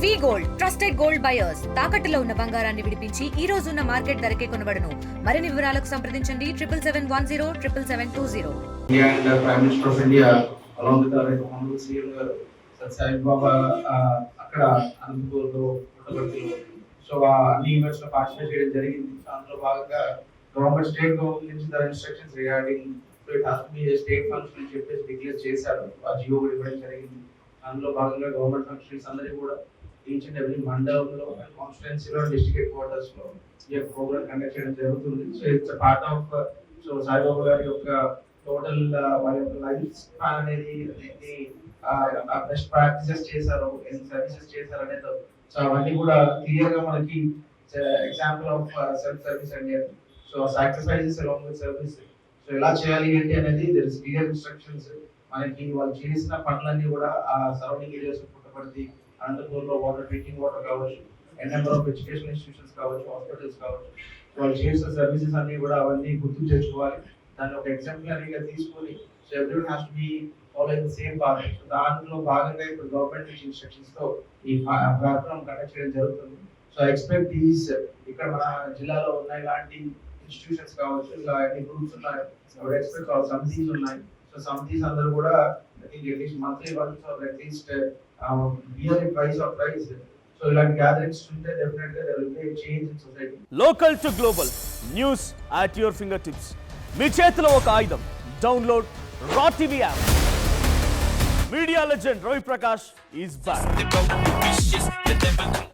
వి gold trusted gold buyers తాకట్టులో ఉన్న బంగారాన్ని విడిపించి ఈ రోజు ఉన్న మార్కెట్ ధరకే కొనబడును. మరిన్ని వివరాలకు సంప్రదించండి 7771077720. And Prime Minister of India, along with our Honorable CM garu, Sai Baba అక్కడ అనంతపూర్లో పుట్టపర్తిలో సో అన్ని ఈవెంట్స్ లో పార్టిసిపేట్ చేయడం జరిగింది. అందులో భాగంగా గవర్నమెంట్ స్టేట్ గవర్నమెంట్ నుంచి దాని instructions regarding it has to be state function అని చెప్పేసి డిక్లేర్ చేశారు. ఆ జియో కూడా ఇవ్వడం జరిగింది. అందులో భాగంగా గవర్నమెంట్ ఫంక్షన్స్ అందరికీ కూడా ఈచ్ అండ్ ఎవ్రీ మండలంలో అండ్ కాన్స్టిట్యుయెన్సీలో డిస్ట్రిక్ట్ హెడ్ క్వార్టర్స్ లో ఈ యొక్క ప్రోగ్రామ్ కండక్ట్ చేయడం జరుగుతుంది. So it's part of so Saibaba గారి యొక్క టోటల్ వాళ్ళ యొక్క లైఫ్ స్పాన్ అనేది బెస్ట్ ప్రాక్టీసెస్ చేశారు, సర్వీసెస్ చేశారు అనేది సో అవన్నీ కూడా క్లియర్ గా మనకి ఎగ్జాంపుల్ ఆఫ్ సెల్ఫ్ సర్వీస్ అండి. So sacrifices along with service so ఎలా చేయాలి ఏంటి అనేది దర్ ఇస్ క్లియర్ ఇన్స్ట్రక్షన్స్. మనకి వాళ్ళు చేసిన పనులన్నీ కూడా ఆ సరౌండింగ్ ఏరియాస్ పుట్టపర్తి అనంతపూర్లో వాటర్ డ్రింకింగ్ వాటర్ కావచ్చు, నెంబర్ ఆఫ్ ఎడ్యుకేషన్ ఇన్స్టిట్యూషన్స్ కావచ్చు, హాస్పిటల్స్ కావచ్చు, వాళ్ళు చేసిన సర్వీసెస్ అన్ని కూడా అవన్నీ గుర్తు తెచ్చుకోవాలి. దాన్ని ఒక ఎగ్జాంపులరీగా తీసుకొని so everyone has to be following the same path. So దాంట్లో భాగంగా ఇప్పుడు గవర్నమెంట్ నుంచి ఇన్స్ట్రక్షన్స్ తో ఈ ప్రోగ్రామ్ కండక్ట్ చేయడం జరుగుతుంది. సో ఐ ఎక్స్పెక్ట్ దీస్ ఇక్కడ మన జిల్లాలో ఉన్న ఇలాంటి ఇన్స్టిట్యూషన్స్ కావచ్చు, ఇలా ఎన్ని గ్రూప్స్ ఉన్నాయి, ఎక్స్పెక్ట్ సమితీస్ ఉన్నాయి. సో సమితీస్ అందరూ కూడా I think at least monthly once or at least yearly twice or thrice so ఇలాంటి గ్యాదరింగ్స్ ఉంటే డెఫినెట్ గా there will be a change in society. Local to global news at your fingertips. మీ చేతిలో ఒక ఆయుధం. Download R TV app. Media legend Ravi Prakash is back.